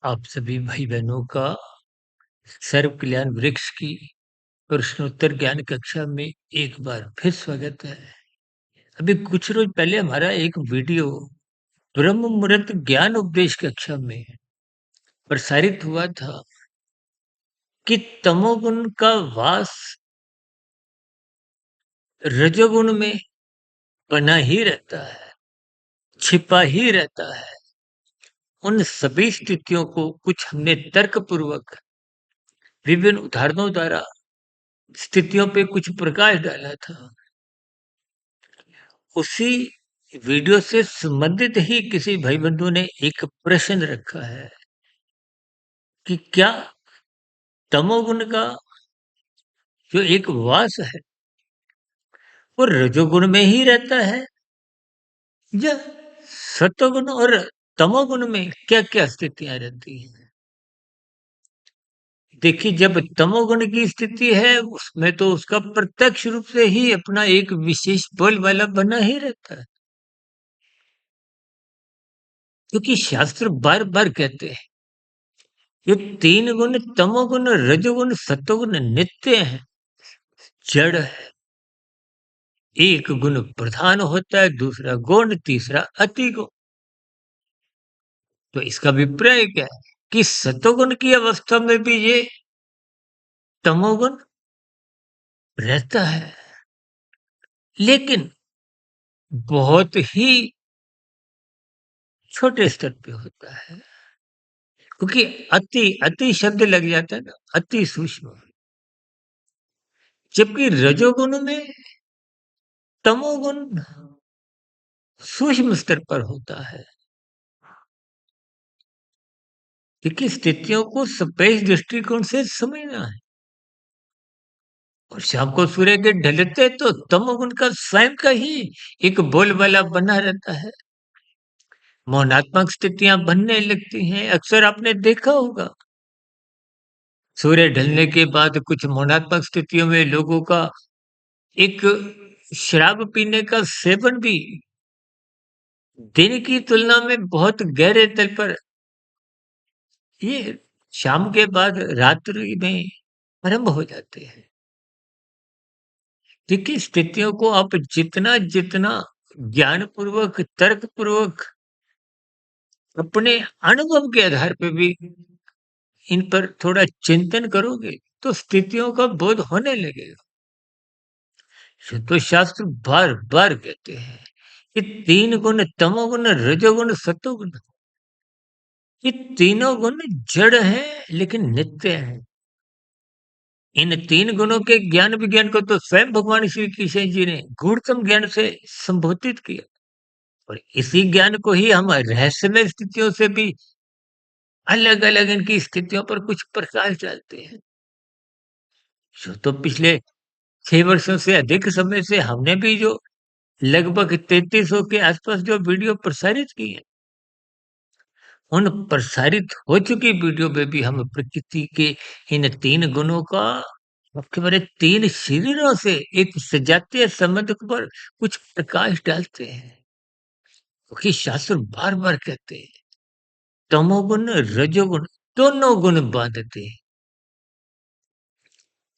आप सभी भाई-बहनों का सर्व कल्याण वृक्ष की प्रश्नोत्तर ज्ञान कक्षा में एक बार फिर स्वागत है। अभी कुछ रोज पहले हमारा एक वीडियो ब्रह्म मुहूर्त ज्ञान उपदेश कक्षा में प्रसारित हुआ था कि तमोगुण का वास रजोगुण में बना ही रहता है, छिपा ही रहता है। उन सभी स्थितियों को कुछ हमने तर्कपूर्वक विभिन्न उदाहरणों द्वारा स्थितियों पे कुछ प्रकाश डाला था। उसी वीडियो से संबंधित ही किसी भाई बंधु ने एक प्रश्न रखा है कि क्या तमोगुण का जो एक वास है वो रजोगुण में ही रहता है या सतोगुण और तमोगुण में क्या-क्या स्थितियां रहती हैं? देखिए, जब तमोगुण की स्थिति है उसमें तो उसका प्रत्यक्ष रूप से ही अपना एक विशेष बल वाला बना ही रहता है, क्योंकि शास्त्र बार-बार कहते हैं ये तीन गुण तमोगुण, रजोगुण, सतोगुण नित्य हैं, जड़ है। एक गुण प्रधान होता है, दूसरा गौण, तीसरा अति गौण। तो इसका अभिप्राय क्या है कि सतोगुण की अवस्था में भी ये तमोगुण रहता है, लेकिन बहुत ही छोटे स्तर पे होता है, क्योंकि अति अति शब्द लग जाता है ना, अति सूक्ष्म। जबकि रजोगुण में तमोगुण सूक्ष्म स्तर पर होता है, क्योंकि स्थितियों को सापेक्ष दृष्टिकोण से समझना है। और शाम को सूर्य के ढलते तो तमोगुण का स्वयं का ही एक बोलबाला बना रहता है, मौनात्मक स्थितियां बनने लगती हैं। अक्सर आपने देखा होगा, सूर्य ढलने के बाद कुछ मौनात्मक स्थितियों में लोगों का एक शराब पीने का सेवन भी दिन की तुलना में बहुत गहरे तल पर ये शाम के बाद रात्रि में आरंभ हो जाते हैं। देखिए, स्थितियों को आप जितना जितना ज्ञानपूर्वक, तर्कपूर्वक अपने अनुभव के आधार पे भी इन पर थोड़ा चिंतन करोगे तो स्थितियों का बोध होने लगेगा। तो शास्त्र बार बार कहते हैं कि तीन गुण तमोगुण, रजोगुण, सतोगुण, ये तीनों गुण जड़ हैं लेकिन नित्य हैं। इन तीन गुणों के ज्ञान विज्ञान को तो स्वयं भगवान श्री कृष्ण जी ने गूढ़तम ज्ञान से संबोधित किया, और इसी ज्ञान को ही हम रहस्यमय स्थितियों से भी अलग अलग इनकी स्थितियों पर कुछ प्रकाश डालते हैं। तो पिछले 6 वर्षों से अधिक समय से हमने भी जो लगभग 3300 के आसपास जो वीडियो प्रसारित की है, उन प्रसारित हो चुकी वीडियो में भी हम प्रकृति के इन तीन गुणों का एकेबारे तीन शरीरों से एक सजातीय संबंध पर कुछ प्रकाश डालते हैं, क्योंकि शास्त्र बार बार कहते हैं तमोगुण रजोगुण दोनों गुण बांधते हैं,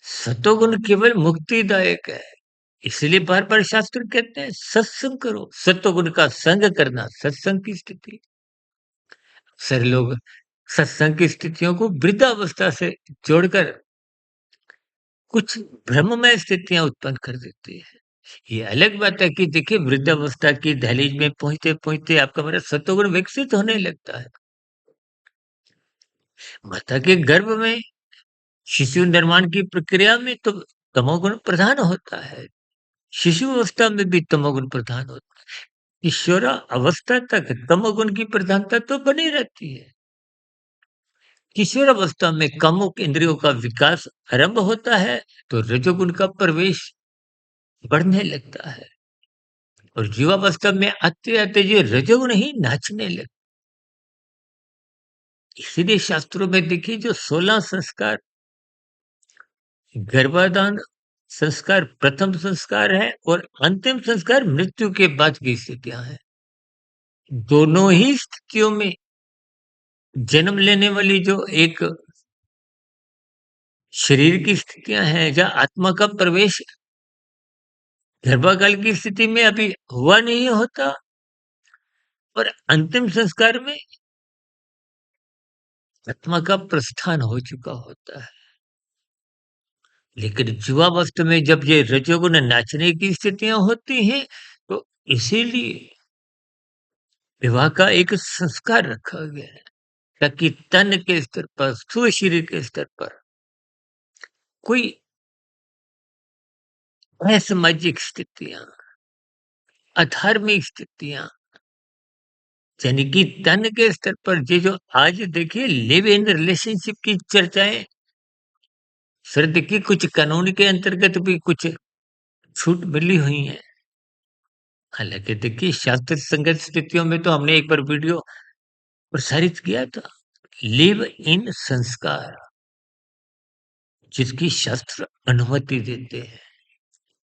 सतोगुण केवल मुक्तिदायक है। इसलिए बार बार शास्त्र कहते हैं सत्संग करो, सतोगुण का संग करना सत्संग की स्थिति। अक्सर लोग सत्संग की स्थितियों को वृद्धावस्था से जोड़कर कुछ भ्रममय स्थितियां उत्पन्न कर देते हैं। ये अलग बात है कि देखिए, वृद्धावस्था की दहलीज में पहुंचते पहुंचते आपका मेरा सतोगुण विकसित होने लगता है। माता के गर्भ में शिशु निर्माण की प्रक्रिया में तो तमोगुण प्रधान होता है, शिशु अवस्था में भी तमोगुण प्रधान होता है, किशोरा अवस्था तक तमोगुण की प्रधानता तो बनी रहती है। किशोर अवस्था में कामुक इंद्रियों का विकास आरंभ होता है तो रजोगुण का प्रवेश बढ़ने लगता है, और युवावस्था में आते आते ये रजोगुण ही नाचने लगता। इसीलिए शास्त्रों में देखिए, जो 16 संस्कार गर्भाधान संस्कार प्रथम संस्कार है और अंतिम संस्कार मृत्यु के बाद की स्थितियां हैं। दोनों ही स्थितियों में जन्म लेने वाली जो एक शरीर की स्थितियाँ हैं, जहाँ आत्मा का प्रवेश गर्भाकाल की स्थिति में अभी हुआ नहीं होता और अंतिम संस्कार में आत्मा का प्रस्थान हो चुका होता है। लेकिन युवावस्था में जब ये रजोगुण नाचने की स्थितियाँ होती हैं, तो इसीलिए विवाह का एक संस्कार रखा गया है, ताकि तन के स्तर पर, स्थूल शरीर के स्तर पर कोई असामाजिक स्थितियाँ, अधार्मिक स्थितियाँ, यानी कि तन के स्तर पर ये जो आज देखिए लिव इन रिलेशनशिप की चर्चाएँ, सर देखिए कुछ कानून के अंतर्गत भी कुछ छूट मिली हुई हैं। हालाँकि देखिए शास्त्र संगत स्थितियों में तो हमने एक बार वीडियो प्रसारित किया था। लिव इन संस्कार, जिसकी शास्त्र अनुमति देते हैं।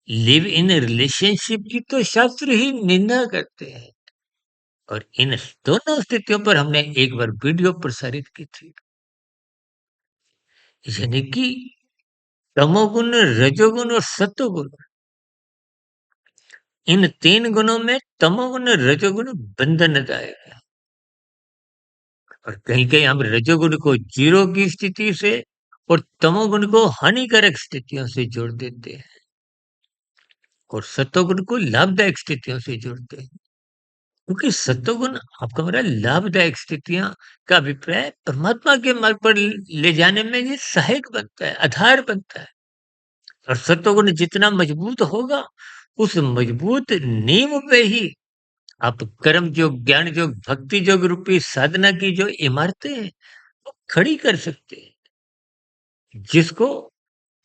लिव इन रिलेशनशिप की तो शास्त्र ही निंदा करते हैं। और इन दोनों स्थितियों पर हमने एक बार वीडियो प्रसारित की थी। यानी कि तमोगुण, रजोगुण और सत्वगुण, इन 3 गुणों में तमोगुण, रजोगुण बंधनदायक है। और कहीं-कहीं हम रजोगुण को 0 की स्थिति से और तमोगुण को हानिकारक स्थितियों से जोड़ देते हैं और सत्वगुण को लाभदायक स्थितियों से जोड़ते हैं। क्योंकि सत्वगुण आपका मेरा लाभदायक स्थितियाँ का अभिप्राय परमात्मा के मार्ग पर ले जाने में ये सहायक बनता है, आधार बनता है। और सत्वगुण जितना मजबूत होगा, उस मजबूत नींव पे ही आप कर्म योग, ज्ञान योग, भक्ति योग रूपी साधना की जो इमारतें हैं, वो खड़ी कर सकते हैं। जिसको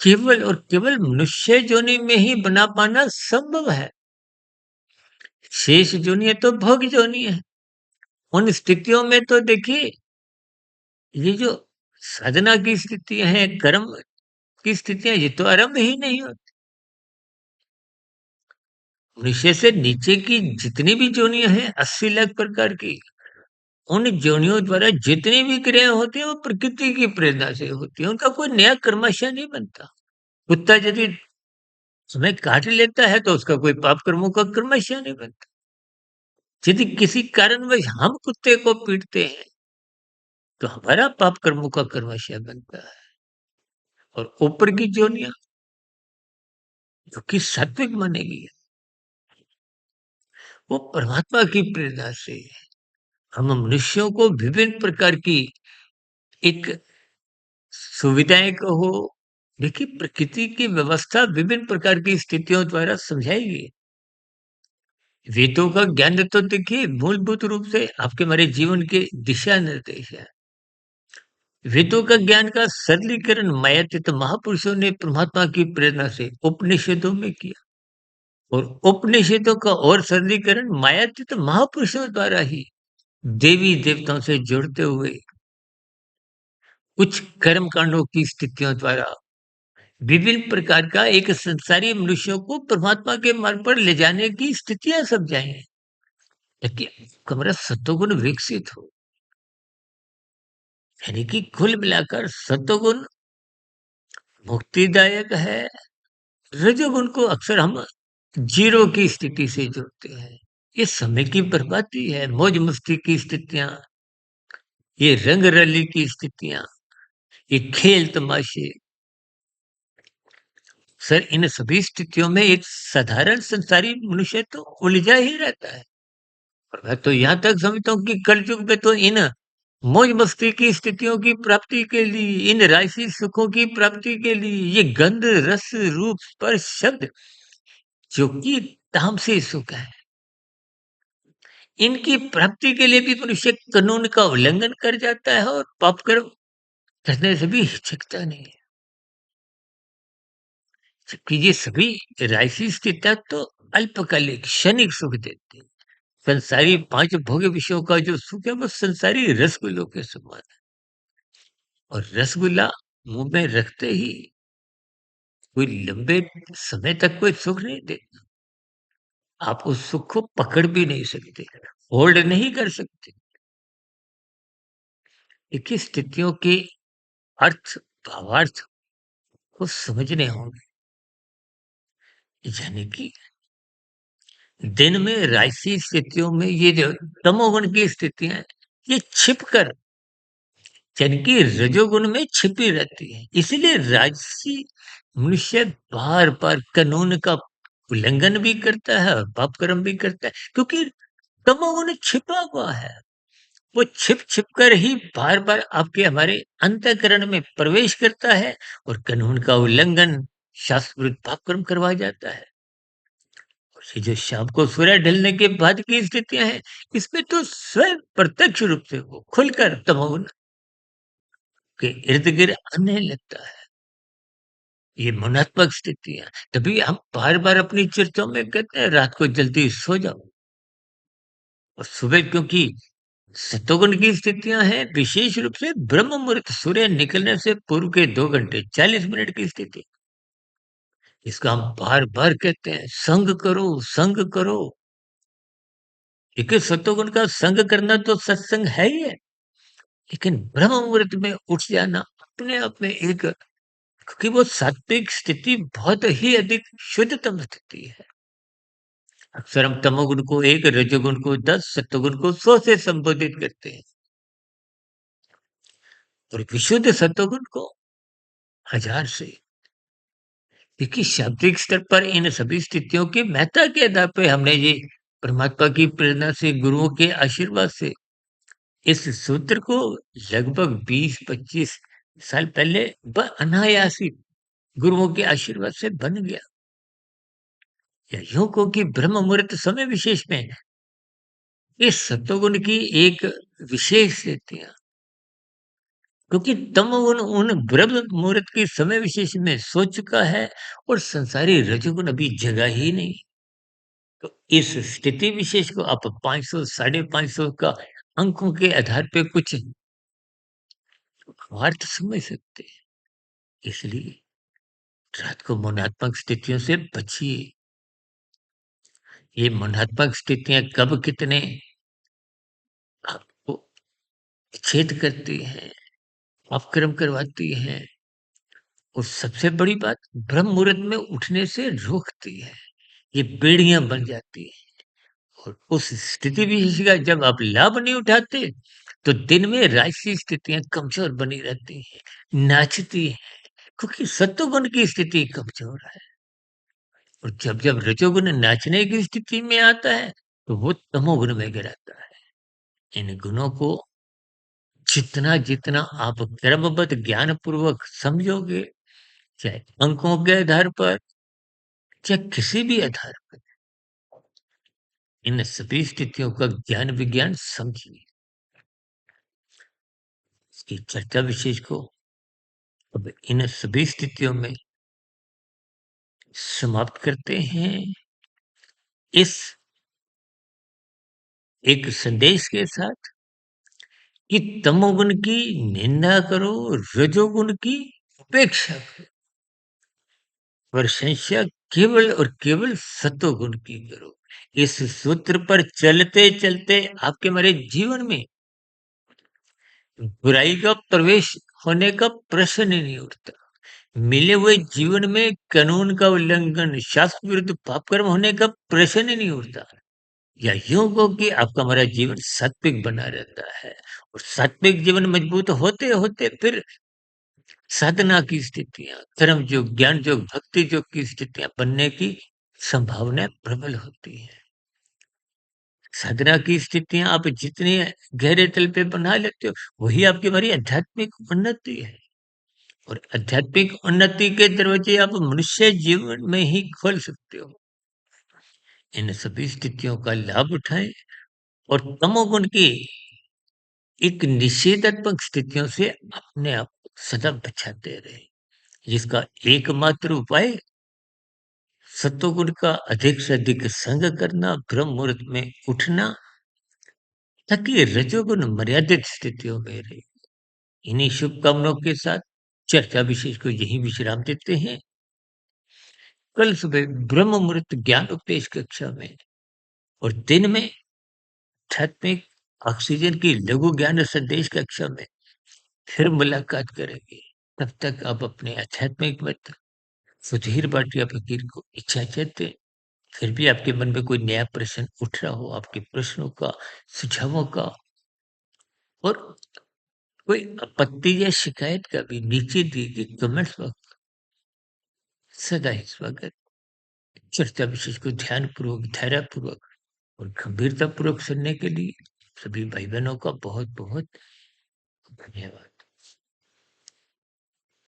केवल और केवल मनुष्य योनि में ही बना पाना संभव है। शेष योनियाँ तो भोग योनि है। उन स्थितियों में तो देखिए, ये जो साधना की स्थितियाँ हैं, कर्म की स्थितियाँ, ये तो आरंभ ही नहीं होती। मनुष्य से नीचे की जितनी भी योनियाँ हैं, 80 लाख प्रकार की, उन योनियों द्वारा जितनी भी क्रियाएँ होती हैं, वो प्रकृति की प्रेरणा से होती हैं। उनका कोई नया कर्मशः नहीं बनता। कुत्ता यदि हमें काट लेता है, तो उसका कोई पाप कर्मों का क्रमशः नहीं बनता। यदि किसी कारणवश हम कुत्ते को पीटते हैं, तो हमारा पाप कर्मों का क्रमशः बनता है। और ऊपर की योनियां जो कि सात्विक मानेगी, वो परमात्मा की प्रेरणा से हम मनुष्यों को विभिन्न प्रकार की एक सुविधाएं कहो, देखिए प्रकृति की व्यवस्था विभिन्न प्रकार की स्थितियों द्वारा समझाएगी। वेदों का ज्ञान तो देखिए मूलभूत रूप से आपके हमारे जीवन के दिशा निर्देश है। वेदों का ज्ञान का सरलीकरण मायातीत महापुरुषों ने परमात्मा की प्रेरणा से उपनिषदों में किया और उपनिषदों का और सरलीकरण मायातीत महापुरुषों द्वारा ही देवी देवताओं से जुड़ते हुए कुछ कर्म कांडों की स्थितियों द्वारा विभिन्न प्रकार का एक संसारी मनुष्यों को परमात्मा के मार्ग पर ले जाने की स्थितियां समझाई हैं, ताकि हमारा सत्वगुण विकसित हो। यानी कि कुल मिलाकर सत्वगुण मुक्तिदायक है। रजोगुण को अक्सर हम जीरो की स्थिति से जोड़ते हैं। ये समय की बर्बादी है, मौज मस्ती की स्थितियां, ये रंग रली की स्थितियां, ये खेल तमाशे, सर इन सभी स्थितियों में एक साधारण संसारी मनुष्य तो उलझा ही रहता है। और मैं तो यहाँ तक समझता हूँ कि कलयुग में तो इन मौज मस्ती की स्थितियों की प्राप्ति के लिए, इन राशि सुखों की प्राप्ति के लिए, ये गंध रस रूप स्पर्श शब्द जो कि तामसी सुख है, इनकी प्राप्ति के लिए भी मनुष्य कानून का उल्लंघन कर जाता है और पाप कर्म करने से भी हिचकता नहीं है। जबकि ये सभी राशि स्थितियां तो अल्पकालिक क्षणिक सुख देते हैं। संसारी 5 भोग्य विषयों का जो सुख है, वो संसारी रसगुल्लों के समान है। और रसगुल्ला मुंह में रखते ही कोई लंबे समय तक कोई सुख नहीं देता। आप उस सुख को पकड़ भी नहीं सकते, होल्ड नहीं कर सकते। देखिए स्थितियों के अर्थ, भावार्थ को समझने होंगे। यानी कि दिन में राजसी स्थितियों में ये जो तमोगुण की स्थितियाँ हैं, ये छिपकर यानी कि रजोगुण में छिपी रहती है। इसीलिए राजसी मनुष्य बार-बार कानून का उल्लंघन भी करता है और पाप कर्म भी करता है, क्योंकि तमोगुण छिपा हुआ है। वो छिप-छिप कर ही बार-बार आपके हमारे अंतःकरण में प्रवेश करता है और कानून का उल्लंघन, शास्त्र विरुद्ध पाप कर्म करवाया जाता है। और ये जो शाम को सूर्य ढलने के बाद की स्थितियाँ हैं, इसमें तो स्वयं प्रत्यक्ष रूप से वो खुलकर तमोगुण के इर्द-गिर्द आने लगता है। ये मनात्मक स्थितियाँ, तभी हम बार-बार अपनी चर्चाओं में कहते हैं रात को जल्दी सो जाओ और सुबह क्योंकि सतोगुण की स्थितियाँ हैं, विशेष रूप से ब्रह्म मुहूर्त सूर्य निकलने से पूर्व के 2 घंटे 40 मिनट की स्थिति। इसको हम बार-बार कहते हैं, संग करो, संग करो। देखिए सतोगुण का संग करना तो सत्संग है ही है, लेकिन ब्रह्म मुहूर्त में उठ जाना अपने आप में एक क्योंकि वो सात्विक स्थिति बहुत ही अधिक शुद्धतम स्थिति है। अक्सर हम तमोगुण को 1, रजोगुण को 10, सत्वगुण को 100 से संबोधित करते हैं और विशुद्ध सत्वगुण को 1000 से। देखिए शाब्दिक स्तर पर इन सभी स्थितियों की महत्ता के आधार पे हमने ये परमात्मा की प्रेरणा से, गुरुओं के आशीर्वाद से इस सूत्र को लगभग 20-25 साल पहले अनायास ही गुरुओं के आशीर्वाद से बन गया। या यूं को कि ब्रह्म मुहूर्त समय विशेष में इस सत्वगुण की एक विशेष स्थितियां क्योंकि तमोगुण उन ब्रह्म मुहूर्त के समय विशेष में सो चुका है और संसारी रजोगुण अभी जगा ही नहीं। तो इस स्थिति विशेष को आप 500 साढ़े 500 का अंकों के आधार पे कुछ अर्थ समझ सकते हैं। इसलिए रात को मनात्मक स्थितियों से बचिए। ये मनात्मक स्थितियां कब कितने आपको छेद करती हैं, अपक्रम करवाती हैं और सबसे बड़ी बात ब्रह्म मुहूर्त में उठने से रोकती है। ये बेड़ियां बन जाती हैं और उस स्थिति विशेष का जब आप लाभ नहीं उठाते तो दिन में राजसी स्थितियां कमजोर बनी रहती हैं, नाचती हैं क्योंकि सत्वगुण की स्थिति कमजोर है और जब रजोगुण नाचने की स्थिति में आता है तो वो तमोगुण में गिराता है। इन गुणों को जितना जितना आप क्रमबद्ध ज्ञान पूर्वक समझोगे, चाहे अंकों के आधार पर, चाहे किसी भी आधार पर, इन सभी स्थितियों का ज्ञान विज्ञान समझिए। इसकी चर्चा विशेष को अब इन सभी स्थितियों में समाप्त करते हैं इस एक संदेश के साथ कि तमोगुण की निंदा करो, रजोगुण की उपेक्षा करो, प्रशंसा केवल और केवल सत्वगुण की करो। इस सूत्र पर चलते चलते आपके हमारे जीवन में बुराई का प्रवेश होने का प्रश्न ही नहीं उठता। मिले हुए जीवन में कानून का उल्लंघन, शास्त्र विरुद्ध पाप कर्म होने का प्रश्न ही नहीं उठता। या यूं को कि आपका हमारा जीवन सात्विक बना रहता है और सात्विक जीवन मजबूत होते होते फिर साधना की स्थितियां, कर्म योग, ज्ञान योग, भक्ति योग की स्थितियां बनने की संभावना प्रबल होती है। साधना की स्थितियां आप जितने गहरे तल पे बना लेते हो वही आपकी हमारी आध्यात्मिक उन्नति है और आध्यात्मिक उन्नति के दरवाजे आप मनुष्य जीवन में ही खोल सकते हो। इन सभी स्थितियों का लाभ उठाएं और तमोगुण की एक निषेधात्मक स्थितियों से अपने आप को सदा बचाते रहे, जिसका एकमात्र उपाय सत्वगुण का अधिक से अधिक संग करना, ब्रह्म मुहूर्त में उठना, ताकि रजोगुण मर्यादित स्थितियों में रहे। इन्हीं शुभकामनाओं के साथ चर्चा विशेष को यही विश्राम देते हैं। कल सुबह ब्रह्म मुहूर्त ज्ञान उपदेश कक्षा में और दिन में आध्यात्मिक ऑक्सीजन की लघु ज्ञान संदेश कक्षा में फिर मुलाकात करेंगे। तब तक आप अपने आध्यात्मिक मत सुधीर भाटिया फकीर को इजाज़त दें। फिर भी आपके मन में कोई नया प्रश्न उठ रहा हो, आपके प्रश्नों का, सुझावों का और कोई आपत्ति या शिकायत का भी नीचे दिए गए कमेंट्स बॉक्स सदा ही स्वागत। चर्चा विशेष को ध्यानपूर्वक, धैर्यपूर्वक और गंभीरतापूर्वक सुनने के लिए सभी भाई-बहनों का बहुत-बहुत धन्यवाद।